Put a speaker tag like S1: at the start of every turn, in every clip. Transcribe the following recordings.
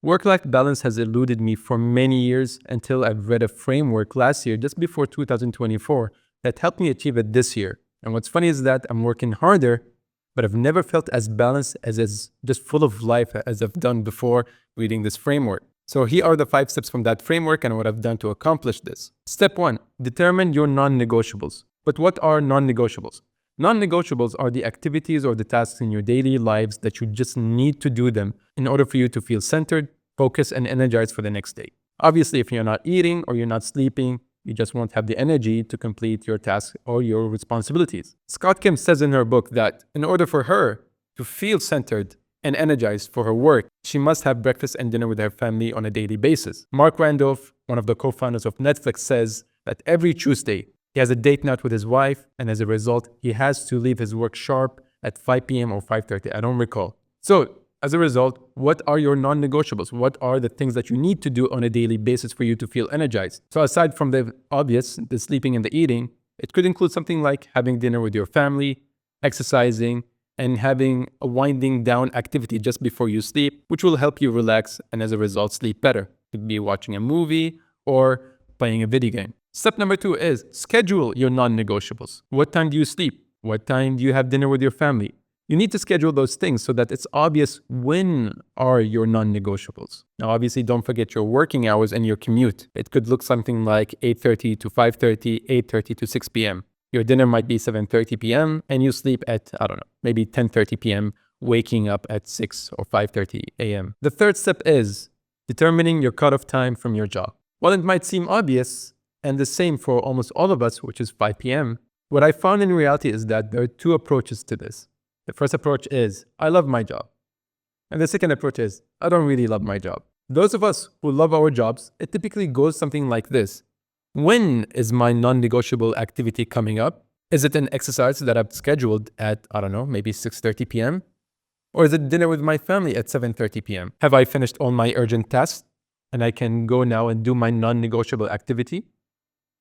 S1: Work-life balance has eluded me for many years until I've read a framework last year, just before 2024, that helped me achieve it this year. And what's funny is that I'm working harder, but I've never felt as balanced, as just full of life as I've done before reading this framework. So here are the 5 steps from that framework and what I've done to accomplish this. Step 1, determine your non-negotiables. But what are non-negotiables? Non-negotiables are the activities or the tasks in your daily lives that you just need to do them in order for you to feel centered, focused, and energized for the next day. Obviously, if you're not eating or you're not sleeping, you just won't have the energy to complete your tasks or your responsibilities. Scott Kim says in her book that in order for her to feel centered and energized for her work, she must have breakfast and dinner with her family on a daily basis. Mark Randolph, one of the co-founders of Netflix, says that every Tuesday, he has a date night with his wife, and as a result, he has to leave his work sharp at 5 p.m. or 5:30, I don't recall. So, as a result, what are your non-negotiables? What are the things that you need to do on a daily basis for you to feel energized? So aside from the obvious, the sleeping and the eating, it could include something like having dinner with your family, exercising, and having a winding down activity just before you sleep, which will help you relax and as a result sleep better. It could be watching a movie or playing a video game. Step number 2 is schedule your non-negotiables. What time do you sleep? What time do you have dinner with your family? You need to schedule those things so that it's obvious when are your non-negotiables. Now, obviously, don't forget your working hours and your commute. It could look something like 8:30 to 5:30, 8:30 to 6 p.m. Your dinner might be 7:30 p.m. and you sleep at, I don't know, maybe 10:30 p.m., waking up at 6 or 5:30 a.m. The third step is determining your cutoff time from your job. While it might seem obvious, and the same for almost all of us, which is 5 p.m., what I found in reality is that there are 2 approaches to this. The first approach is, I love my job. And the second approach is, I don't really love my job. Those of us who love our jobs, it typically goes something like this. When is my non-negotiable activity coming up? Is it an exercise that I've scheduled at, I don't know, maybe 6:30 p.m.? Or is it dinner with my family at 7:30 p.m.? Have I finished all my urgent tasks and I can go now and do my non-negotiable activity?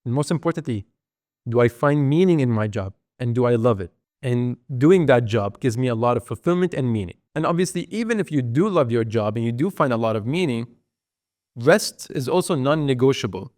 S1: And most importantly, do I find meaning in my job and do I love it? And doing that job gives me a lot of fulfillment and meaning. And obviously, even if you do love your job and you do find a lot of meaning, rest is also non-negotiable.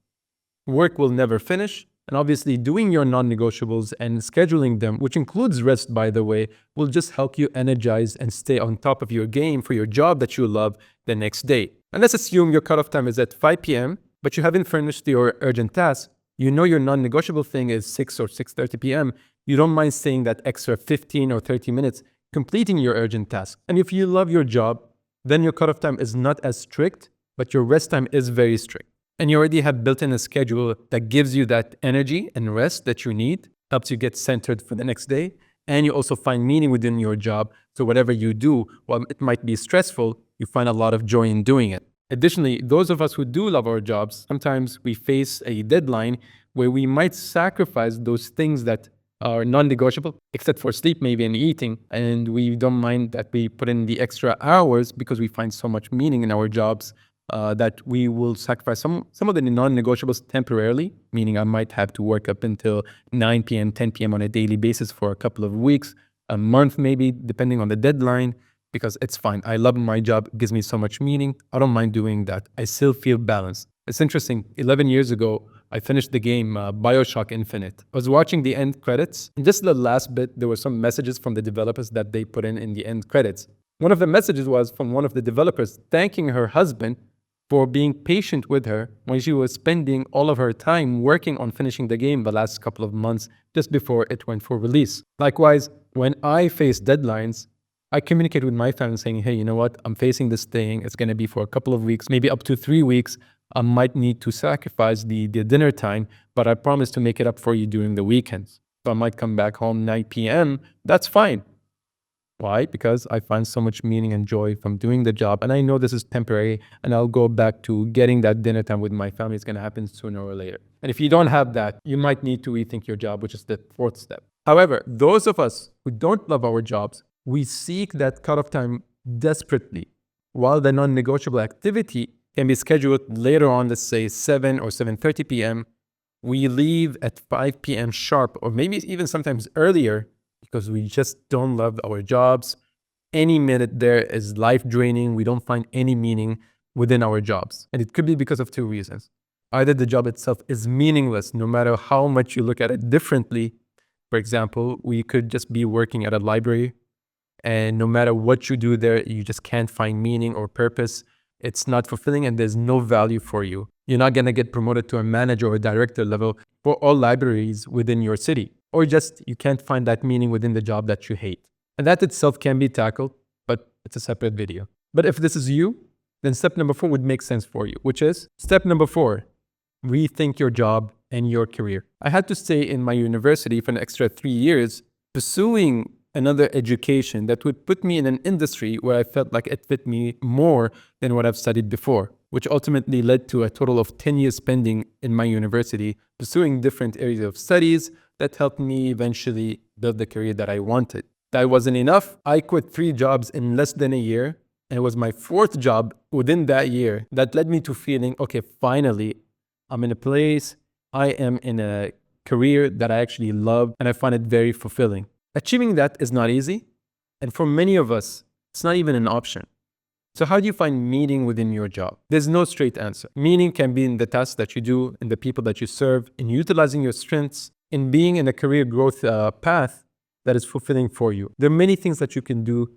S1: Work will never finish. And obviously, doing your non-negotiables and scheduling them, which includes rest, by the way, will just help you energize and stay on top of your game for your job that you love the next day. And let's assume your cutoff time is at 5 p.m., but you haven't finished your urgent tasks. You know your non-negotiable thing is 6 or 6:30 p.m. You don't mind staying that extra 15 or 30 minutes, completing your urgent task. And if you love your job, then your cutoff time is not as strict, but your rest time is very strict. And you already have built in a schedule that gives you that energy and rest that you need, helps you get centered for the next day. And you also find meaning within your job. So whatever you do, while it might be stressful, you find a lot of joy in doing it. Additionally, those of us who do love our jobs, sometimes we face a deadline where we might sacrifice those things that are non-negotiable, except for sleep maybe and eating, and we don't mind that we put in the extra hours because we find so much meaning in our jobs that we will sacrifice some of the non-negotiables temporarily, meaning I might have to work up until 9 p.m., 10 p.m. on a daily basis for a couple of weeks, a month maybe, depending on the deadline, because it's fine. I love my job. It gives me so much meaning. I don't mind doing that. I still feel balanced. It's interesting. 11 years ago, I finished the game BioShock Infinite. I was watching the end credits. And just the last bit, there were some messages from the developers that they put in the end credits. One of the messages was from one of the developers thanking her husband for being patient with her when she was spending all of her time working on finishing the game the last couple of months just before it went for release. Likewise, when I face deadlines, I communicate with my family saying, hey, you know what? I'm facing this thing. It's going to be for a couple of weeks, maybe up to 3 weeks. I might need to sacrifice the dinner time, but I promise to make it up for you during the weekends. So I might come back home 9 p.m. That's fine. Why? Because I find so much meaning and joy from doing the job. And I know this is temporary and I'll go back to getting that dinner time with my family. It's going to happen sooner or later. And if you don't have that, you might need to rethink your job, which is the 4th step. However, those of us who don't love our jobs, we seek that cutoff time desperately. While the non-negotiable activity can be scheduled later on, let's say 7 or 7:30 p.m., we leave at 5 p.m. sharp, or maybe even sometimes earlier, because we just don't love our jobs. Any minute there is life draining. We don't find any meaning. within our jobs. And it could be because of two reasons. Either the job itself is meaningless, no matter how much you look at it differently. For example, we could just be working at a library, and no matter what you do there, you just can't find meaning or purpose. It's not fulfilling and there's no value for you. You're not going to get promoted to a manager or a director level for all libraries within your city. Or just you can't find that meaning within the job that you hate. And that itself can be tackled, but it's a separate video. But if this is you, then step number 4 would make sense for you, which is step number 4, rethink your job and your career. I had to stay in my university for an extra 3 years pursuing another education that would put me in an industry where I felt like it fit me more than what I've studied before, which ultimately led to a total of 10 years spending in my university pursuing different areas of studies that helped me eventually build the career that I wanted. That wasn't enough. I quit 3 jobs in less than a year, and it was my 4th job within that year that led me to feeling, okay, finally, I'm in a place, I am in a career that I actually love, and I find it very fulfilling. Achieving that is not easy, and for many of us, it's not even an option. So how do you find meaning within your job? There's no straight answer. Meaning can be in the tasks that you do, in the people that you serve, in utilizing your strengths, in being in a career growth path that is fulfilling for you. There are many things that you can do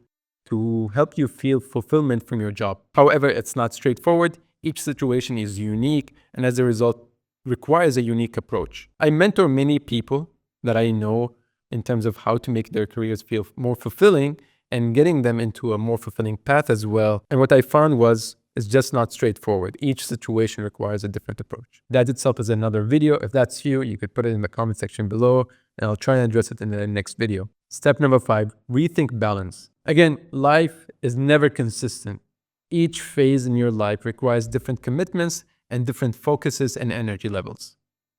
S1: to help you feel fulfillment from your job. However, it's not straightforward. Each situation is unique, and as a result, requires a unique approach. I mentor many people that I know in terms of how to make their careers feel more fulfilling and getting them into a more fulfilling path as well. And what I found was it's just not straightforward. Each situation requires a different approach. That itself is another video. If that's you, you could put it in the comment section below, and I'll try and address it in the next video. Step number 5, rethink balance. Again, life is never consistent. Each phase in your life requires different commitments and different focuses and energy levels.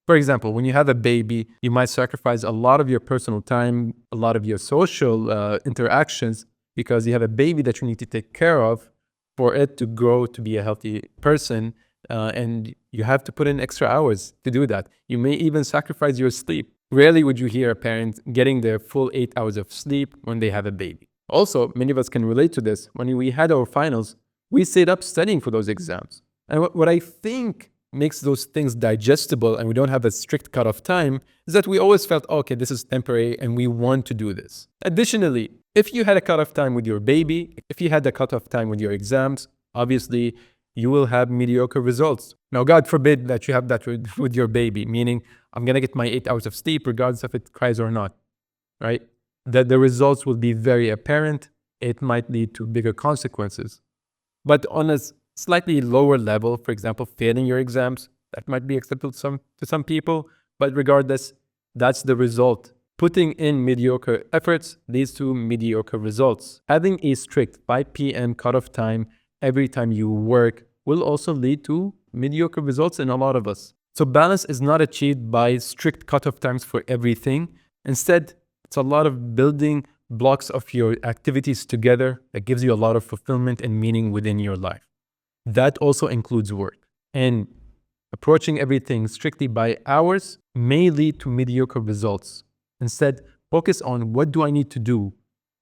S1: For example, when you have a baby, you might sacrifice a lot of your personal time, a lot of your social interactions, because you have a baby that you need to take care of for it to grow to be a healthy person, and you have to put in extra hours to do that. You may even sacrifice your sleep. Rarely would you hear a parent getting their full 8 hours of sleep when they have a baby. Also, many of us can relate to this. When we had our finals, we stayed up studying for those exams. And what I think makes those things digestible and we don't have a strict cutoff time is that we always felt, okay, this is temporary and we want to do this. Additionally, if you had a cutoff time with your baby, if you had a cutoff time with your exams, obviously you will have mediocre results. Now, God forbid that you have that with your baby, meaning I'm going to get my 8 hours of sleep regardless if it cries or not, right? That the results will be very apparent. It might lead to bigger consequences. But on a slightly lower level, for example, failing your exams, that might be acceptable to some people, but regardless, that's the result. Putting in mediocre efforts leads to mediocre results. Having a strict 5 p.m. cutoff time every time you work will also lead to mediocre results in a lot of us. So balance is not achieved by strict cutoff times for everything. Instead, it's a lot of building blocks of your activities together that gives you a lot of fulfillment and meaning within your life. That also includes work. And approaching everything strictly by hours may lead to mediocre results. Instead, focus on what do I need to do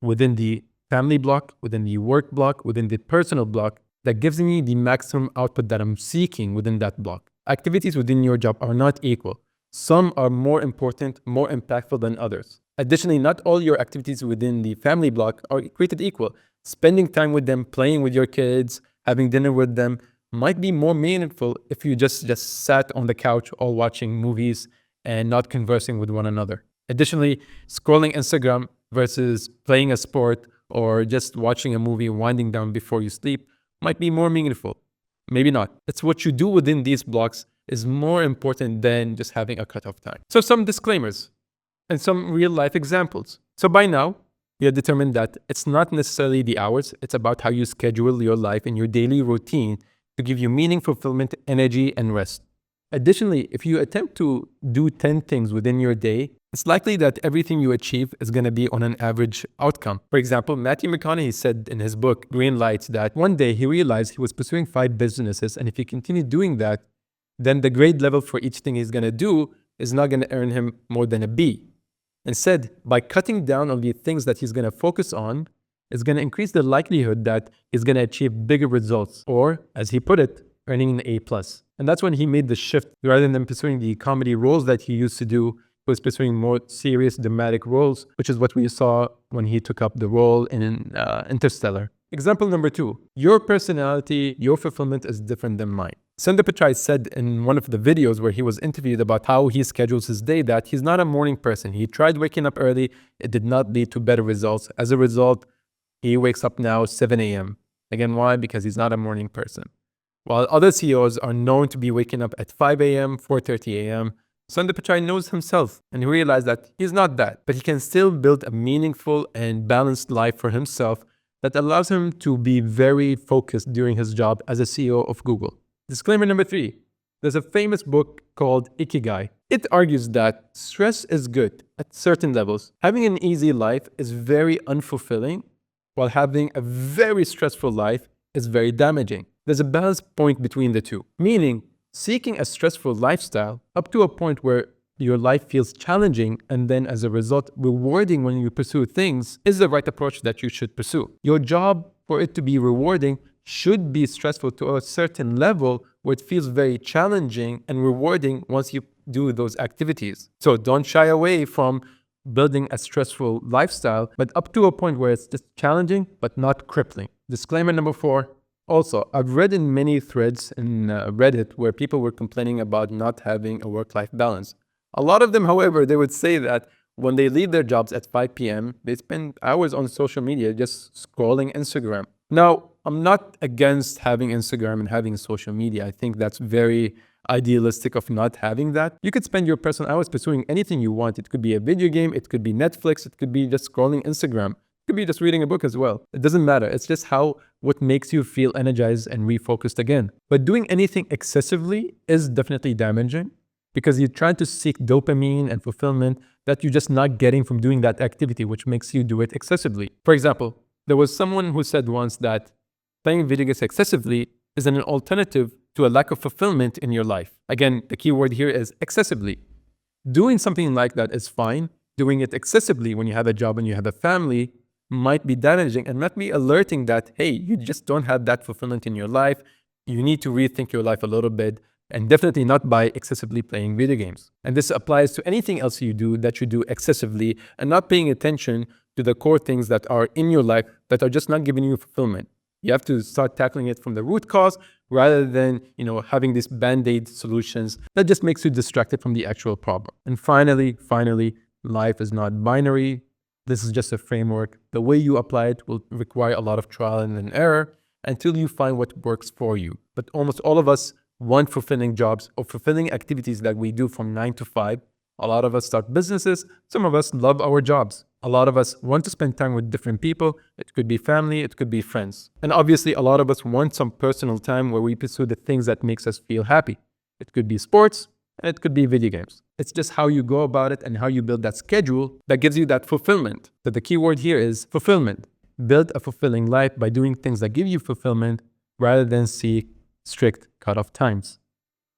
S1: within the family block, within the work block, within the personal block that gives me the maximum output that I'm seeking within that block. Activities within your job are not equal. Some are more important, more impactful than others. Additionally, not all your activities within the family block are created equal. Spending time with them, playing with your kids, having dinner with them might be more meaningful if you just sat on the couch all watching movies and not conversing with one another. Additionally, scrolling Instagram versus playing a sport or just watching a movie winding down before you sleep might be more meaningful. Maybe not. It's what you do within these blocks is more important than just having a cutoff time. So some disclaimers and some real life examples. So by now, you have determined that it's not necessarily the hours, it's about how you schedule your life and your daily routine to give you meaning, fulfillment, energy, and rest. Additionally, if you attempt to do 10 things within your day, it's likely that everything you achieve is going to be on an average outcome. For example, Matthew McConaughey said in his book, Green Lights, that one day he realized he was pursuing 5 businesses, and if he continued doing that, then the grade level for each thing he's going to do is not going to earn him more than a B. Instead, by cutting down on the things that he's going to focus on is going to increase the likelihood that he's going to achieve bigger results, or as he put it, earning an A+. And that's when he made the shift. Rather than pursuing the comedy roles that he used to do, he was pursuing more serious, dramatic roles, which is what we saw when he took up the role in Interstellar. Example number 2, your personality, your fulfillment is different than mine. Sundar Pichai said in one of the videos where he was interviewed about how he schedules his day that he's not a morning person. He tried waking up early. It did not lead to better results. As a result, he wakes up now 7 a.m. Again, why? Because he's not a morning person. While other CEOs are known to be waking up at 5 a.m., 4:30 a.m., Sundar Pichai knows himself and he realized that he's not that, but he can still build a meaningful and balanced life for himself that allows him to be very focused during his job as a CEO of Google. Disclaimer number 3, there's a famous book called Ikigai. It argues that stress is good at certain levels. Having an easy life is very unfulfilling, while having a very stressful life is very damaging. There's a balance point between the two, meaning seeking a stressful lifestyle up to a point where your life feels challenging and then as a result rewarding when you pursue things is the right approach that you should pursue. Your job, for it to be rewarding, should be stressful to a certain level where it feels very challenging and rewarding once you do those activities. So don't shy away from building a stressful lifestyle, but up to a point where it's just challenging but not crippling. Disclaimer number 4. Also, I've read in many threads in Reddit where people were complaining about not having a work-life balance. A lot of them, however, they would say that when they leave their jobs at 5 p.m., they spend hours on social media just scrolling Instagram. Now, I'm not against having Instagram and having social media. I think that's very idealistic of not having that. You could spend your personal hours pursuing anything you want. It could be a video game, it could be Netflix, it could be just scrolling Instagram. It could be just reading a book as well. It doesn't matter. It's just what makes you feel energized and refocused again. But doing anything excessively is definitely damaging because you're trying to seek dopamine and fulfillment that you're just not getting from doing that activity, which makes you do it excessively. For example, there was someone who said once that playing video games excessively is an alternative to a lack of fulfillment in your life. Again, the key word here is excessively. Doing something like that is fine. Doing it excessively when you have a job and you have a family might be damaging and might be alerting that, hey, you just don't have that fulfillment in your life. You need to rethink your life a little bit, and definitely not by excessively playing video games. And this applies to anything else you do that you do excessively and not paying attention to the core things that are in your life that are just not giving you fulfillment. You have to start tackling it from the root cause rather than, having these band-aid solutions that just makes you distracted from the actual problem. And finally, life is not binary. This is just a framework. The way you apply it will require a lot of trial and error until you find what works for you. But almost all of us want fulfilling jobs or fulfilling activities that we do from 9 to 5. A lot of us start businesses. Some of us love our jobs. A lot of us want to spend time with different people. It could be family, it could be friends. And obviously, a lot of us want some personal time where we pursue the things that makes us feel happy. It could be sports, and it could be video games. It's just how you go about it and how you build that schedule that gives you that fulfillment. So the key word here is fulfillment. Build a fulfilling life by doing things that give you fulfillment rather than seek strict cutoff times.